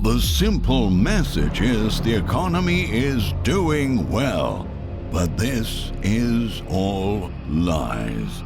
The simple message is the economy is doing well, but this is all lies.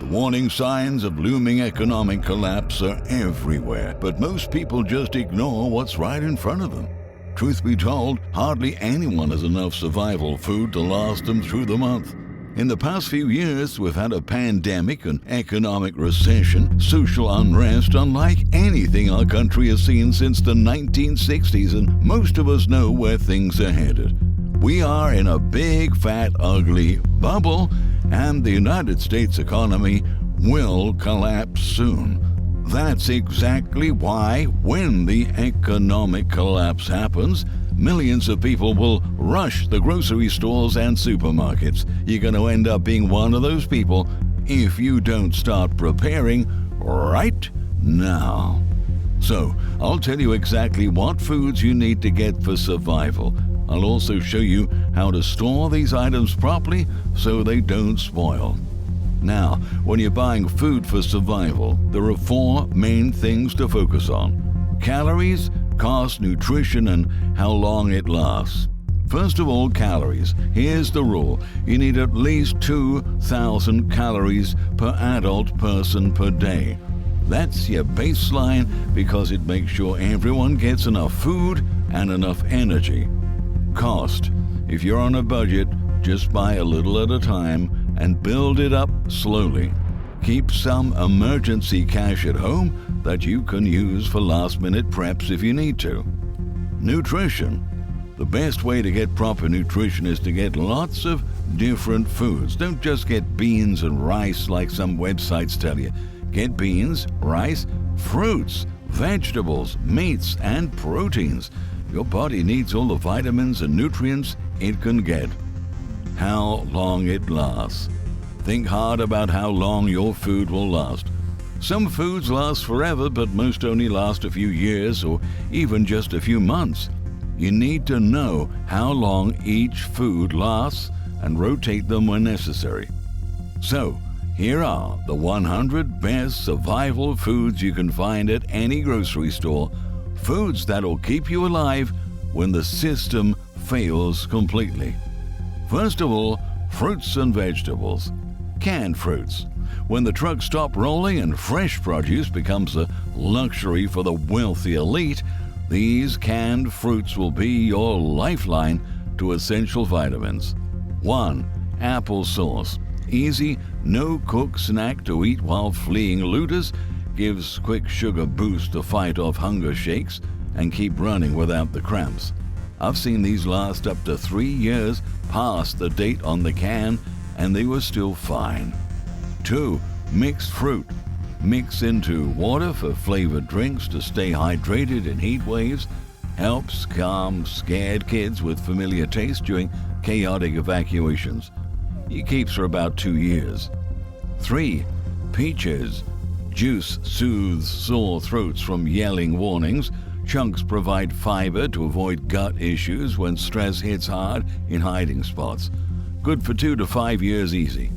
The warning signs of looming economic collapse are everywhere, but most people just ignore what's right in front of them. Truth be told, hardly anyone has enough survival food to last them through the month. In the past few years, we've had a pandemic, an economic recession, social unrest unlike anything our country has seen since the 1960s, and most of us know where things are headed. We are in a big, fat, ugly bubble, and the United States economy will collapse soon. That's exactly why, when the economic collapse happens, millions of people will rush the grocery stores and supermarkets. You're going to end up being one of those people if you don't start preparing right now. So, I'll tell you exactly what foods you need to get for survival. I'll also show you how to store these items properly so they don't spoil. Now, when you're buying food for survival, there are 4 main things to focus on: calories, cost, nutrition, and how long it lasts. First of all, calories. Here's the rule. You need at least 2,000 calories per adult person per day. That's your baseline because it makes sure everyone gets enough food and enough energy. Cost. If you're on a budget, just buy a little at a time and build it up slowly. Keep some emergency cash at home that you can use for last-minute preps if you need to. Nutrition. The best way to get proper nutrition is to get lots of different foods. Don't just get beans and rice like some websites tell you. Get beans, rice, fruits, vegetables, meats, and proteins. Your body needs all the vitamins and nutrients it can get. How long it lasts. Think hard about how long your food will last. Some foods last forever, but most only last a few years or even just a few months. You need to know how long each food lasts and rotate them when necessary. So, here are the 100 best survival foods you can find at any grocery store. Foods that'll keep you alive when the system fails completely. First of all, fruits and vegetables. Canned fruits. When the trucks stop rolling and fresh produce becomes a luxury for the wealthy elite, these canned fruits will be your lifeline to essential vitamins. 1. Applesauce. Easy, no-cook snack to eat while fleeing looters, gives quick sugar boost to fight off hunger shakes and keep running without the cramps. I've seen these last up to 3 years past the date on the can, and they were still fine. 2. Mixed fruit. Mix into water for flavored drinks to stay hydrated in heat waves. Helps calm scared kids with familiar taste during chaotic evacuations. It keeps for about 2 years. 3. Peaches. Juice soothes sore throats from yelling warnings. Chunks provide fiber to avoid gut issues when stress hits hard in hiding spots. Good for 2 to 5 years easy.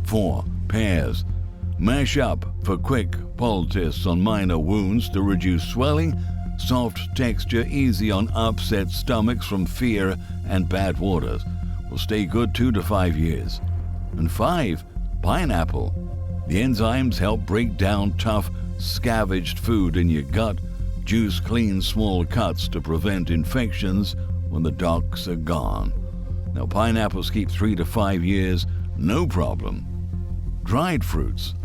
4. Pears. Mash up for quick poultice on minor wounds to reduce swelling. Soft texture easy on upset stomachs from fear and bad waters. Will stay good 2 to 5 years. And 5. Pineapple. The enzymes help break down tough, scavenged food in your gut. Juice cleans small cuts to prevent infections when the docs are gone. Now, pineapples keep 3 to 5 years, no problem. Dried fruits.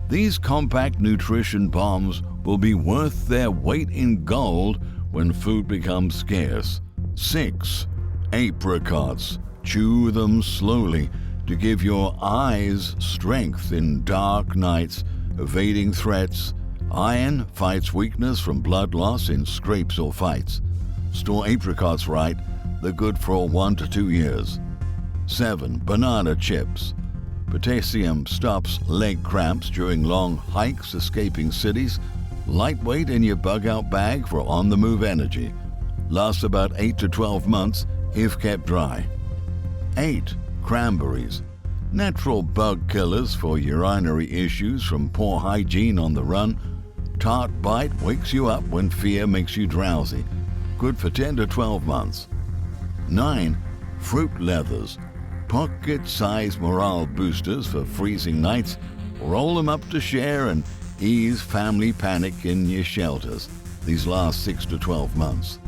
These compact nutrition bombs will be worth their weight in gold when food becomes scarce. 6. Apricots. Chew them slowly to give your eyes strength in dark nights, evading threats. Iron fights weakness from blood loss in scrapes or fights. Store apricots right, they're good for 1 to 2 years. 7. Banana chips. Potassium stops leg cramps during long hikes escaping cities. Lightweight in your bug-out bag for on-the-move energy. Lasts about 8 to 12 months if kept dry. 8. Cranberries. Natural bug killers for urinary issues from poor hygiene on the run. Tart bite wakes you up when fear makes you drowsy. Good for 10 to 12 months. 9. Fruit leathers. Pocket-sized morale boosters for freezing nights. Roll them up to share and ease family panic in your shelters. These last 6 to 12 months.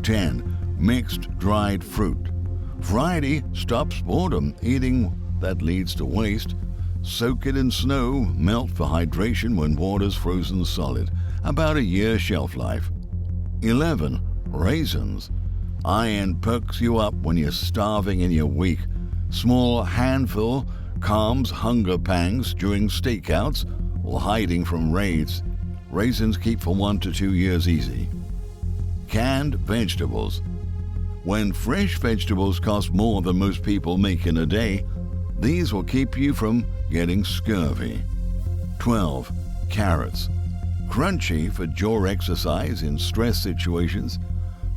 10. Mixed dried fruit. Variety stops boredom. Eating that leads to waste. Soak it in snow. Melt for hydration when water's frozen solid. About a year shelf life. 11. Raisins. Iron perks you up when you're starving and you're weak. Small handful calms hunger pangs during stakeouts or hiding from raids. Raisins keep for 1 to 2 years easy. Canned vegetables. When fresh vegetables cost more than most people make in a day, these will keep you from getting scurvy. 12. Carrots. Crunchy for jaw exercise in stress situations.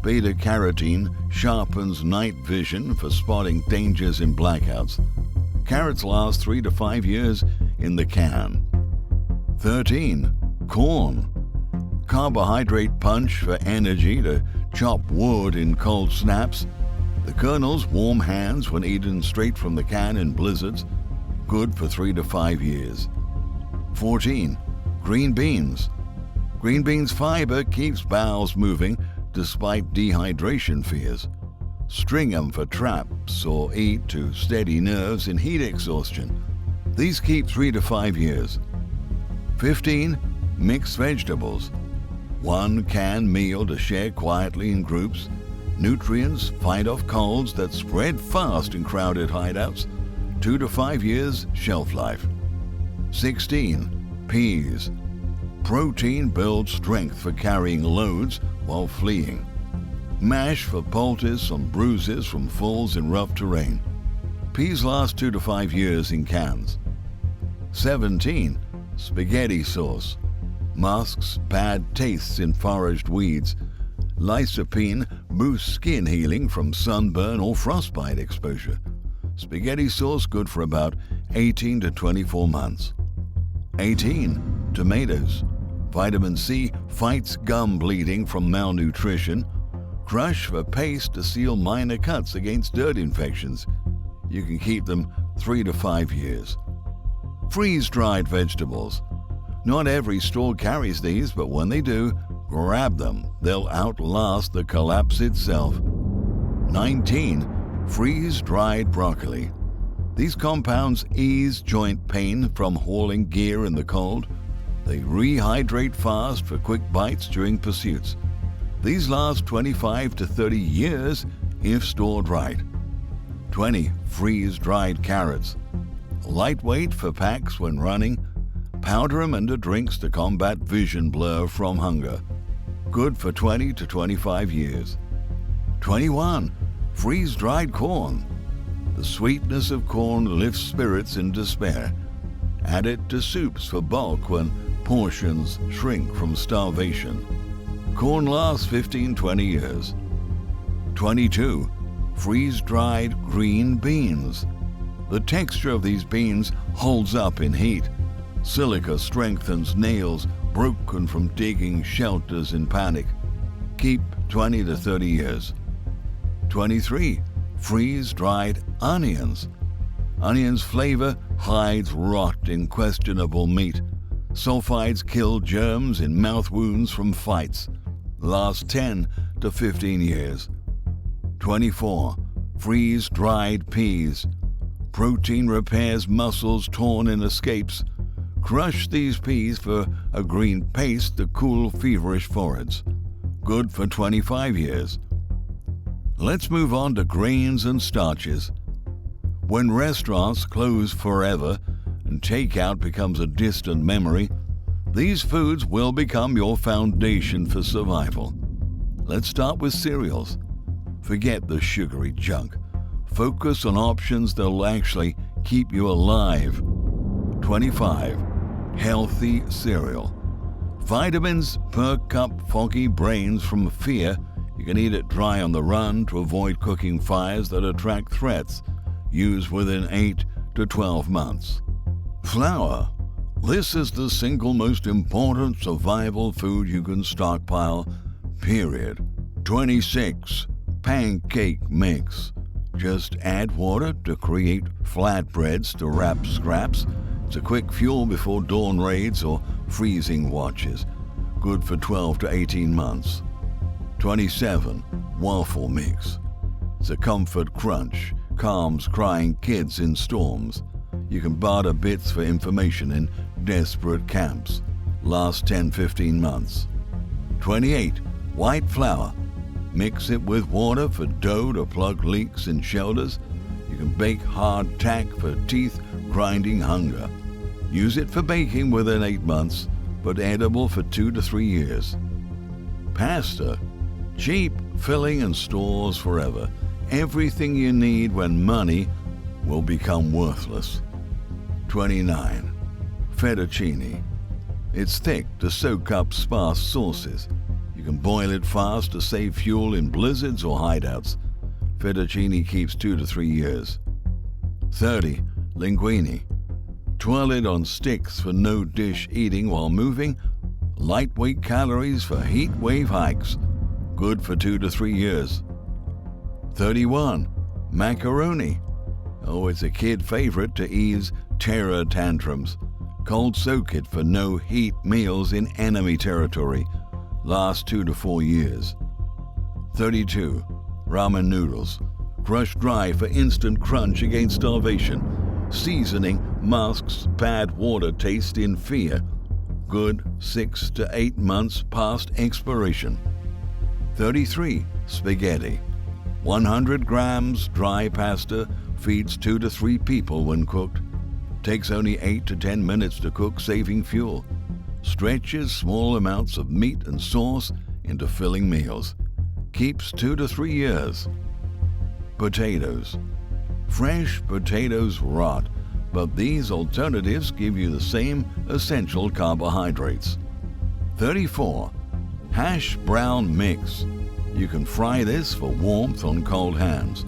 Beta-carotene sharpens night vision for spotting dangers in blackouts. Carrots last 3 to 5 years in the can. 13. Corn. Carbohydrate punch for energy to chop wood in cold snaps. The kernels warm hands when eaten straight from the can in blizzards. Good for 3 to 5 years. 14. Green beans. Green beans fiber keeps bowels moving despite dehydration fears. String them for traps or eat to steady nerves in heat exhaustion. These keep 3 to 5 years. 15. Mixed vegetables. One canned meal to share quietly in groups. Nutrients fight off colds that spread fast in crowded hideouts. 2 to 5 years shelf life. 16. Peas. Protein builds strength for carrying loads while fleeing. Mash for poultice on bruises from falls in rough terrain. Peas last 2 to 5 years in cans. 17. Spaghetti sauce. Masks bad tastes in foraged weeds. Lycopene boosts skin healing from sunburn or frostbite exposure. Spaghetti sauce good for about 18 to 24 months. 18. Tomatoes. Vitamin C fights gum bleeding from malnutrition. Crush for paste to seal minor cuts against dirt infections. You can keep them 3 to 5 years. Freeze-dried vegetables. Not every store carries these, but when they do, grab them. They'll outlast the collapse itself. 19. Freeze-dried broccoli. These compounds ease joint pain from hauling gear in the cold. They rehydrate fast for quick bites during pursuits. These last 25 to 30 years if stored right. 20. Freeze-dried carrots. Lightweight for packs when running. Powder them into drinks to combat vision blur from hunger. Good for 20 to 25 years. 21. Freeze-dried corn. The sweetness of corn lifts spirits in despair. Add it to soups for bulk when portions shrink from starvation. Corn lasts 15-20 years. 22. Freeze-dried green beans. The texture of these beans holds up in heat. Silica strengthens nails broken from digging shelters in panic. Keep 20 to 30 years. 23. Freeze-dried onions. Onions' flavor hides rot in questionable meat. Sulfides kill germs in mouth wounds from fights. Last 10 to 15 years. 24. Freeze-dried peas. Protein repairs muscles torn in escapes. Crush these peas for a green paste to cool feverish foreheads. Good for 25 years. Let's move on to grains and starches. When restaurants close forever and takeout becomes a distant memory, these foods will become your foundation for survival. Let's start with cereals. Forget the sugary junk. Focus on options that'll actually keep you alive. 25. Healthy cereal. Vitamins perk up foggy brains from fear. You can eat it dry on the run to avoid cooking fires that attract threats. Use within 8 to 12 months. Flour. This is the single most important survival food you can stockpile, period. 26. Pancake mix. Just add water to create flatbreads to wrap scraps. It's a quick fuel before dawn raids or freezing watches. Good for 12 to 18 months. 27. Waffle mix. It's a comfort crunch, calms crying kids in storms. You can barter bits for information in desperate camps. Last 10-15 months. 28. White flour. Mix it with water for dough to plug leaks in shelters. You can bake hard tack for teeth grinding hunger. Use it for baking within 8 months, but edible for 2 to 3 years. Pasta. Cheap, filling, and stores forever. Everything you need when money will become worthless. 29. Fettuccine. It's thick to soak up sparse sauces. You can boil it fast to save fuel in blizzards or hideouts. Fettuccine keeps 2 to 3 years. 30. Linguine. Twirl it on sticks for no dish eating while moving. Lightweight calories for heat wave hikes. Good for 2 to 3 years. 31. Macaroni. Oh, it's a kid favorite to ease terror tantrums. Cold soak it for no heat meals in enemy territory. Last 2 to 4 years. 32. Ramen noodles. Crushed dry for instant crunch against starvation. Seasoning masks bad water taste in fear. Good 6 to 8 months past expiration. 33. Spaghetti. 100 grams dry pasta feeds 2 to 3 people when cooked. Takes only 8 to 10 minutes to cook, saving fuel. Stretches small amounts of meat and sauce into filling meals. Keeps 2 to 3 years. Potatoes. Fresh potatoes rot, but these alternatives give you the same essential carbohydrates. 34. Hash brown mix. You can fry this for warmth on cold hands.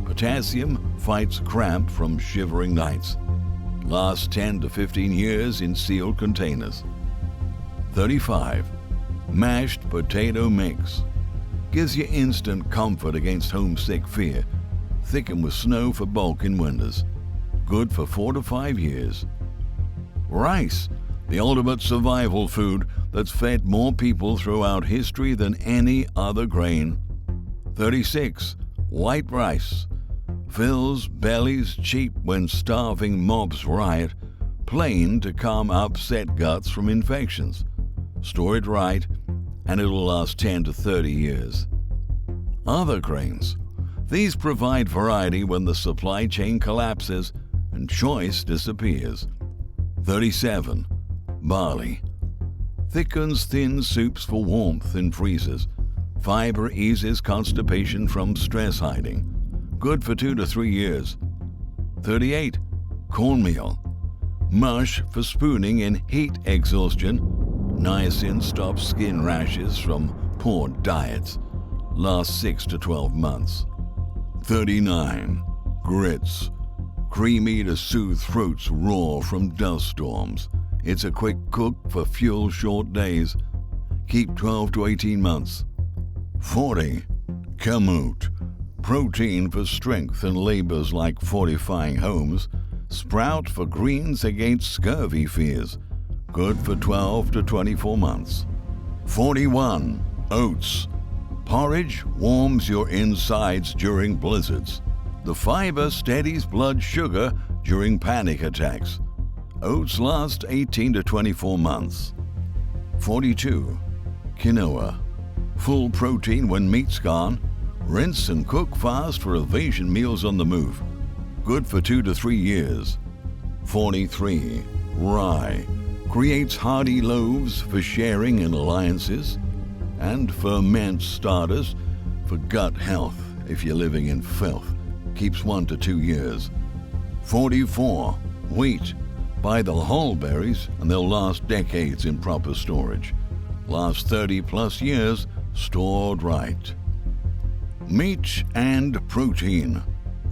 Potassium fights cramp from shivering nights. Lasts 10 to 15 years in sealed containers. 35. Mashed potato mix. Gives you instant comfort against homesick fear. Thickened with snow for bulk in winters. Good for 4 to 5 years. Rice. The ultimate survival food that's fed more people throughout history than any other grain. 36. White rice. Fills bellies cheap when starving mobs riot. Plain to calm upset guts from infections. Store it right, and it'll last 10 to 30 years. Other grains. These provide variety when the supply chain collapses and choice disappears. 37. Barley. Thickens thin soups for warmth in freezers. Fiber eases constipation from stress hiding. Good for 2 to 3 years. 38. Cornmeal. Mush for spooning in heat exhaustion. Niacin stops skin rashes from poor diets. Lasts 6 to 12 months. 39. Grits. Creamy to soothe throats raw from dust storms. It's a quick cook for fuel-short days. Keep 12 to 18 months. 40. Kamut. Protein for strength and labors like fortifying homes. Sprout for greens against scurvy fears. Good for 12 to 24 months. 41. Oats. Porridge warms your insides during blizzards. The fiber steadies blood sugar during panic attacks. Oats last 18 to 24 months. 42. Quinoa. Full protein when meat's gone. Rinse and cook fast for evasion meals on the move. Good for 2 to 3 years. 43. Rye. Creates hearty loaves for sharing in alliances. And ferments starters for gut health if you're living in filth. Keeps 1 to 2 years. 44. Wheat. Buy the whole berries and they'll last decades in proper storage. Last 30 plus years stored right. Meat and protein.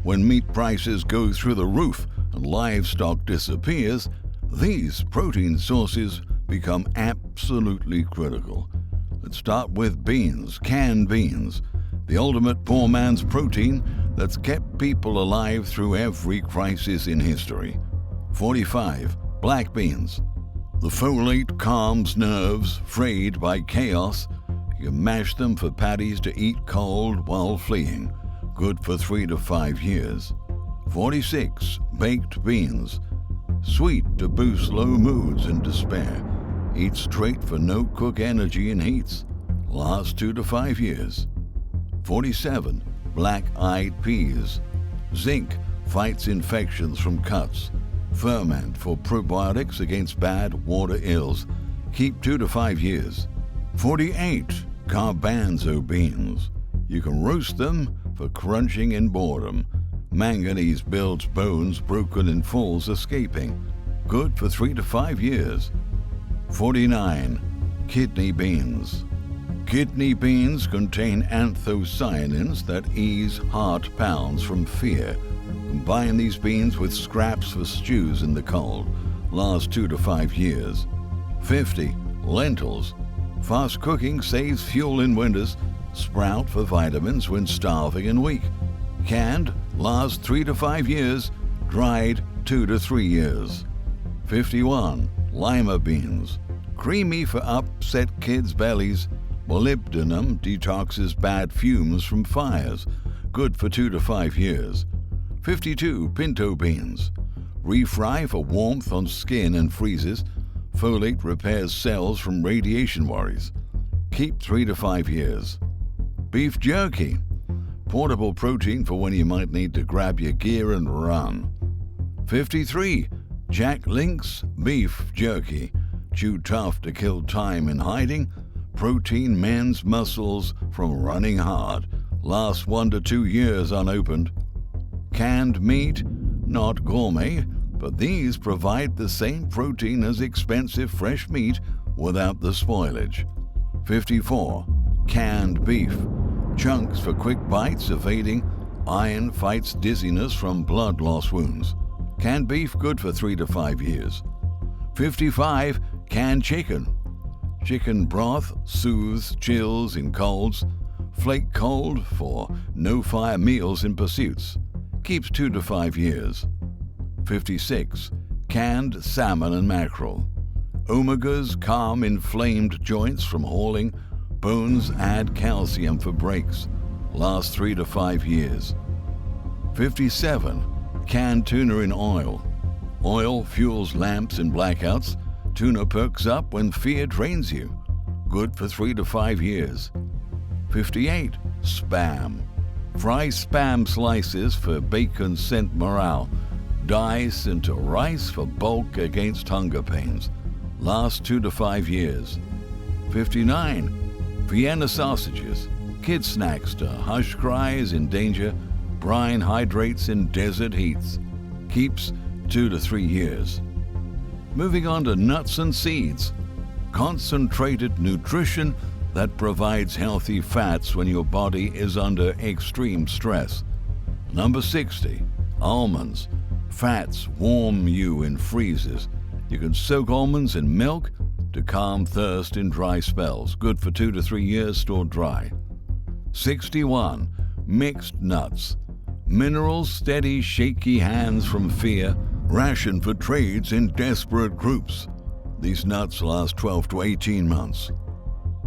When meat prices go through the roof and livestock disappears, These protein sources become absolutely critical. Let's start with beans, canned beans, the ultimate poor man's protein that's kept people alive through every crisis in history. 45. Black beans. The folate calms nerves frayed by chaos. You can mash them for patties to eat cold while fleeing. Good for 3 to 5 years. 46. Baked beans. Sweet to boost low moods and despair. Eat straight for no cook energy in heats. Last 2 to 5 years. 47. Black-eyed peas. Zinc fights infections from cuts. Ferment for probiotics against bad water ills. Keep 2 to 5 years. 48. Garbanzo beans. You can roast them for crunching in boredom. Manganese builds bones broken in falls escaping. Good for 3 to 5 years. 49. Kidney beans. Kidney beans contain anthocyanins that ease heart pounds from fear. Combine these beans with scraps for stews in the cold. Last 2 to 5 years. 50. Lentils. Fast cooking saves fuel in winters. Sprout for vitamins when starving and weak. Canned, last 3 to 5 years. Dried, 2 to 3 years. 51. Lima beans. Creamy for upset kids' bellies. Molybdenum detoxes bad fumes from fires. Good for 2 to 5 years. 52. Pinto beans. Refry for warmth on skin and freezes. Folate repairs cells from radiation worries. Keep 3 to 5 years. Beef jerky. Portable protein for when you might need to grab your gear and run. 53. Jack Link's beef jerky. Chew tough to kill time in hiding. Protein mends muscles from running hard. Lasts 1 to 2 years unopened. Canned meat, not gourmet, but these provide the same protein as expensive fresh meat without the spoilage. 54. Canned beef. Chunks for quick bites evading. Iron fights dizziness from blood loss wounds. Canned beef good for 3 to 5 years. 55. Canned chicken. Chicken broth soothes chills in colds. Flake cold for no-fire meals in pursuits. Keeps 2 to 5 years. 56. Canned salmon and mackerel. Omegas calm inflamed joints from hauling. Bones add calcium for breaks. Last 3 to 5 years. 57. Canned tuna in oil. Oil fuels lamps in blackouts. Tuna perks up when fear drains you. Good for 3 to 5 years. 58. Spam. Fry spam slices for bacon scent morale. Dice into rice for bulk against hunger pains. Last 2 to 5 years. 59. Vienna sausages. Kid snacks to hush cries in danger. Brine hydrates in desert heats. Keeps 2 to 3 years. Moving on to nuts and seeds. Concentrated nutrition that provides healthy fats when your body is under extreme stress. Number 60. Almonds. Fats warm you in freezes. You can soak almonds in milk to calm thirst in dry spells. Good for 2 to 3 years stored dry. 61. Mixed nuts. Minerals steady shaky hands from fear. Ration for trades in desperate groups. These nuts last 12 to 18 months.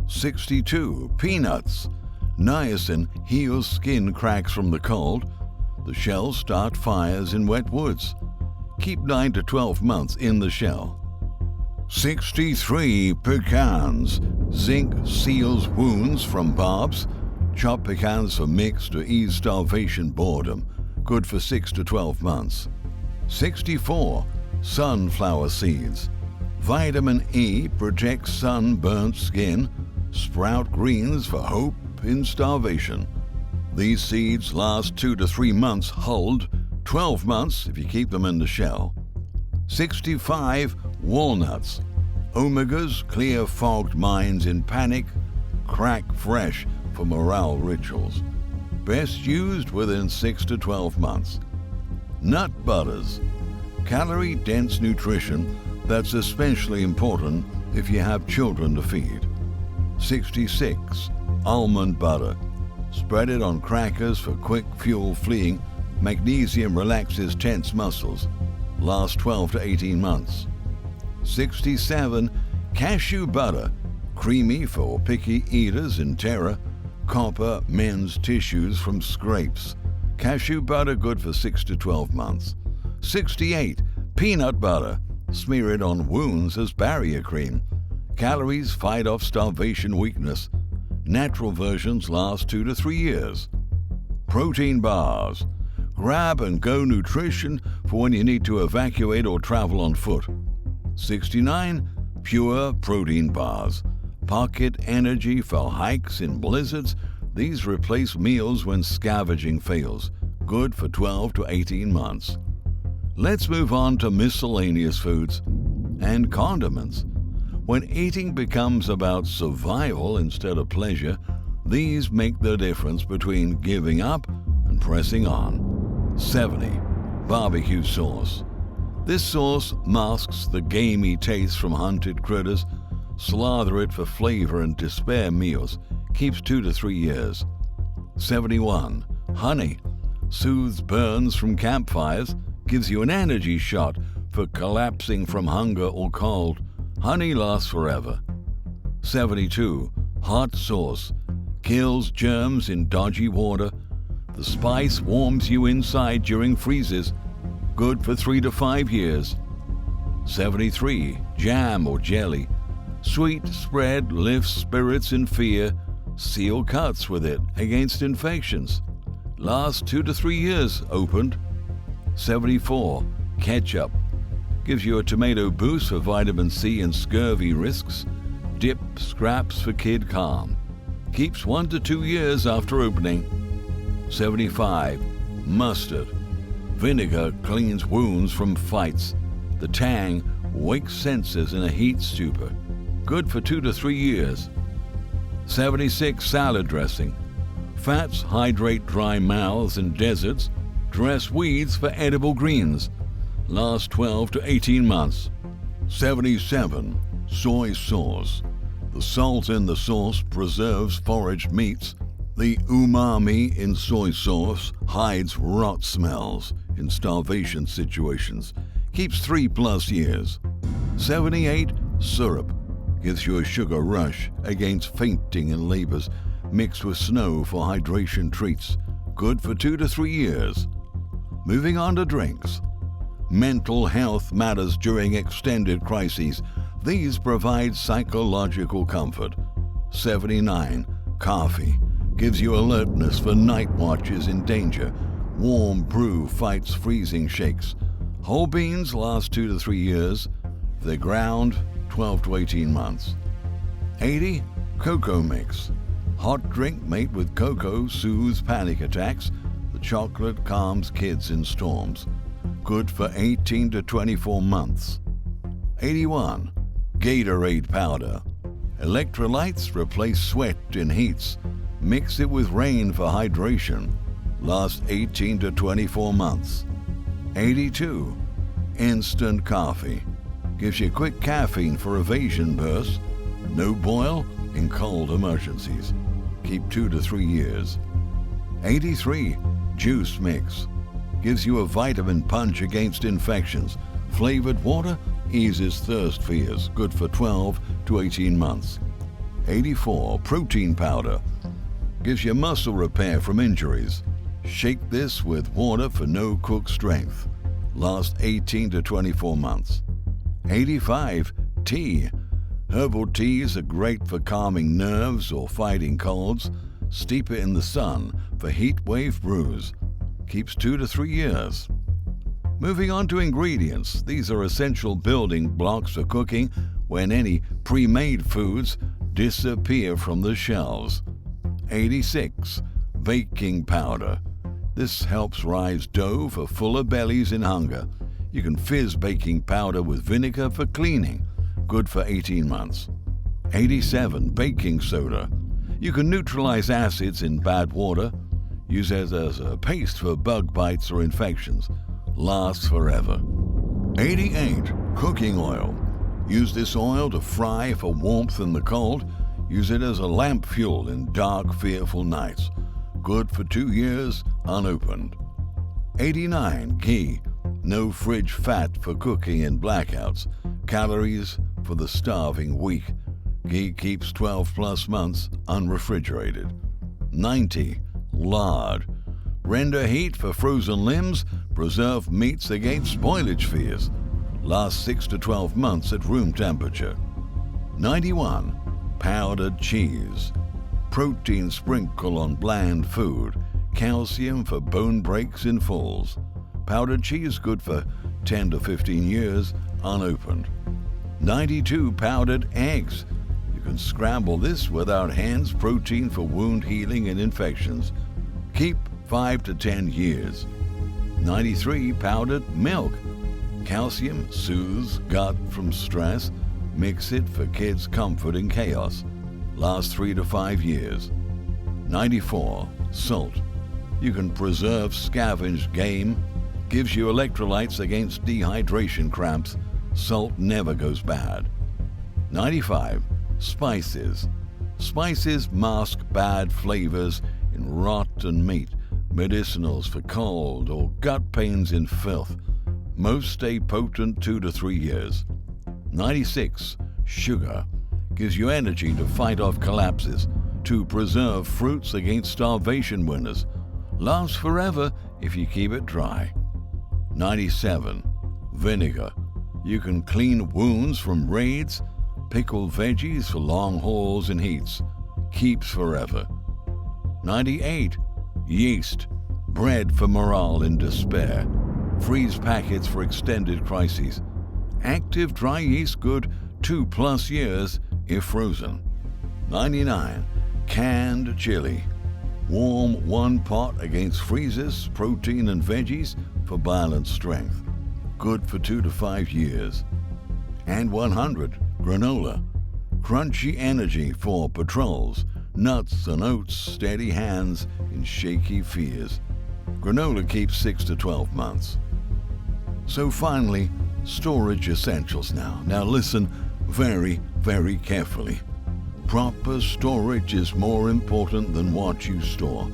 62. Peanuts. Niacin heals skin cracks from the cold. The shells start fires in wet woods. Keep 9 to 12 months in the shell. 63. Pecans. Zinc seals wounds from barbs. Chop pecans for mix to ease starvation boredom. Good for 6 to 12 months. 64. Sunflower seeds. Vitamin E protects sunburnt skin. Sprout greens for hope in starvation. These seeds last 2 to 3 months hulled, 12 months if you keep them in the shell. 65. Walnuts. Omegas clear fogged minds in panic. Crack fresh for morale rituals. Best used within 6 to 12 months. Nut butters. Calorie-dense nutrition That's especially important if you have children to feed. 66. Almond butter. Spread it on crackers for quick fuel fleeing. Magnesium relaxes tense muscles. Lasts 12 to 18 months. 67. Cashew butter. Creamy for picky eaters in terror. Copper mends tissues from scrapes. Cashew butter good for 6 to 12 months. 68. Peanut butter. Smear it on wounds as barrier cream. Calories fight off starvation weakness. Natural versions last 2 to 3 years. Protein bars. Grab and go nutrition for when you need to evacuate or travel on foot. 69. Pure protein bars. Pocket energy for hikes in blizzards. These replace meals when scavenging fails. Good for 12 to 18 months. Let's move on to miscellaneous foods and condiments. When eating becomes about survival instead of pleasure, these make the difference between giving up and pressing on. 70. Barbecue sauce. This sauce masks the gamey taste from hunted critters. Slather it for flavor and despair meals. Keeps 2 to 3 years. 71. Honey. Soothes burns from campfires. Gives you an energy shot for collapsing from hunger or cold. Honey lasts forever. 72. Hot sauce. Kills germs in dodgy water. The spice warms you inside during freezes. Good for 3 to 5 years. 73. Jam or jelly. Sweet spread lifts spirits in fear. Seal cuts with it against infections. Lasts 2 to 3 years opened. 74. Ketchup. Gives you a tomato boost for vitamin C and scurvy risks. Dip scraps for kid calm. Keeps 1 to 2 years after opening. 75. Mustard. Vinegar cleans wounds from fights. The tang wakes senses in a heat stupor. Good for 2 to 3 years. 76. Salad dressing. Fats hydrate dry mouths in deserts. Dress weeds for edible greens. Last 12 to 18 months. 77. Soy sauce. The salt in the sauce preserves foraged meats. The umami in soy sauce hides rot smells in starvation situations. Keeps 3+ years. 78. Syrup. Gives you a sugar rush against fainting in labors. Mixed with snow for hydration treats. Good for 2 to 3 years. Moving on to drinks. Mental health matters during extended crises. These provide psychological comfort. 79. Coffee. Gives you alertness for night watches in danger. Warm brew fights freezing shakes. Whole beans last 2 to 3 years. If they're ground, 12 to 18 months. 80. Cocoa mix. Hot drink made with cocoa soothes panic attacks. The chocolate calms kids in storms. Good for 18 to 24 months. 81. Gatorade powder. Electrolytes replace sweat in heats. Mix it with rain for hydration. Lasts 18 to 24 months. 82. Instant coffee. Gives you quick caffeine for evasion bursts. No boil in cold emergencies. Keep 2 to 3 years. 83. Juice mix. Gives you a vitamin punch against infections. Flavored water eases thirst fears. Good for 12 to 18 months. 84. Protein powder. Gives you muscle repair from injuries. Shake this with water for no cook strength. Lasts 18 to 24 months. 85. Tea. Herbal teas are great for calming nerves or fighting colds. Steep it in the sun for heat wave brews. Keeps 2 to 3 years. Moving on to ingredients. These are essential building blocks for cooking when any pre-made foods disappear from the shelves. 86. Baking powder. This helps rise dough for fuller bellies in hunger. You can fizz baking powder with vinegar for cleaning. Good for 18 months. 87. Baking soda. You can neutralize acids in bad water. Use it as a paste for bug bites or infections. Lasts forever. 88. Cooking oil. Use this oil to fry for warmth in the cold. Use it as a lamp fuel in dark, fearful nights. Good for 2 years, unopened. 89. Ghee. No fridge fat for cooking in blackouts. Calories for the starving weak. Ghee keeps 12 plus months unrefrigerated. 90. Lard. Render heat for frozen limbs. Preserve meats against spoilage fears. Last 6 to 12 months at room temperature. 91. Powdered cheese. Protein sprinkle on bland food. Calcium for bone breaks in falls. Powdered cheese good for 10 to 15 years, unopened. 92. Powdered eggs. You can scramble this without hands. Protein for wound healing and infections. Keep 5 to 10 years. 93. Powdered milk. Calcium soothes gut from stress. Mix it for kids' comfort in chaos. Lasts 3 to 5 years. 94. Salt. You can preserve scavenged game. Gives you electrolytes against dehydration cramps. Salt never goes bad. 95. Spices. Spices mask bad flavors in rotten meat, medicinals for cold or gut pains in filth. Most stay potent 2 to 3 years. 96. Sugar. Gives you energy to fight off collapses, to preserve fruits against starvation winners. Lasts forever if you keep it dry. 97. Vinegar. You can clean wounds from raids, pickle veggies for long hauls and heats. Keeps forever. 98. Yeast. Bread for morale in despair. Freeze packets for extended crises. Active dry yeast good 2 plus years if frozen. 99. Canned chili. Warm 1 pot against freezes, protein and veggies for balance strength. Good for 2 to 5 years. And 100. Granola. Crunchy energy for patrols. Nuts and oats, steady hands in shaky fears. Granola keeps 6 to 12 months. So finally, storage essentials now. Now listen very, very carefully. Proper storage is more important than what you store.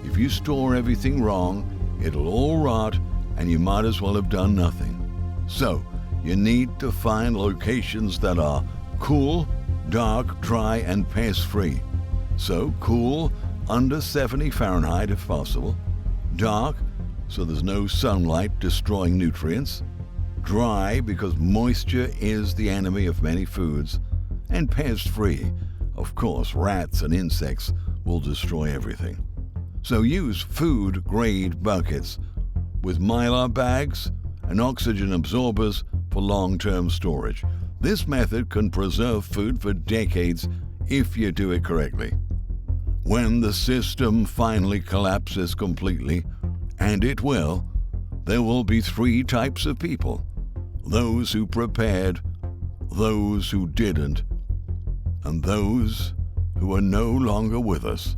If you store everything wrong, it'll all rot and you might as well have done nothing. So, you need to find locations that are cool, dark, dry, and pest-free. So, cool, under 70 Fahrenheit if possible. Dark, so there's no sunlight destroying nutrients. Dry, because moisture is the enemy of many foods. And pest-free. Of course, rats and insects will destroy everything. So use food-grade buckets with mylar bags and oxygen absorbers for long-term storage. This method can preserve food for decades if you do it correctly. When the system finally collapses completely, and it will, there will be 3 types of people: those who prepared, those who didn't, and those who are no longer with us.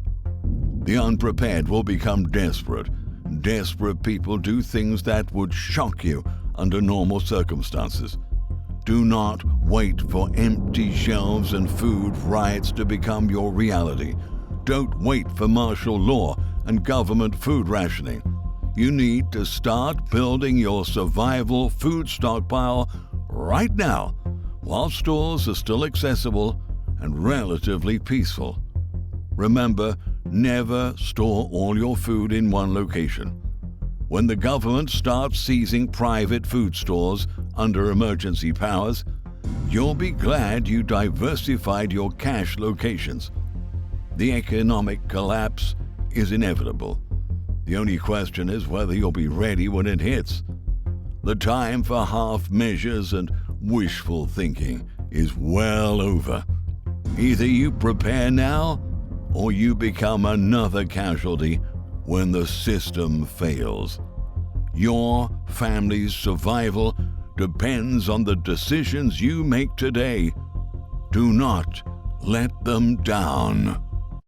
The unprepared will become desperate. Desperate people do things that would shock you under normal circumstances. Do not wait for empty shelves and food riots to become your reality. Don't wait for martial law and government food rationing. You need to start building your survival food stockpile right now, while stores are still accessible and relatively peaceful. Remember, never store all your food in one location. When the government starts seizing private food stores under emergency powers, you'll be glad you diversified your cache locations. The economic collapse is inevitable. The only question is whether you'll be ready when it hits. The time for half measures and wishful thinking is well over. Either you prepare now, or you become another casualty when the system fails. Your family's survival depends on the decisions you make today. Do not let them down.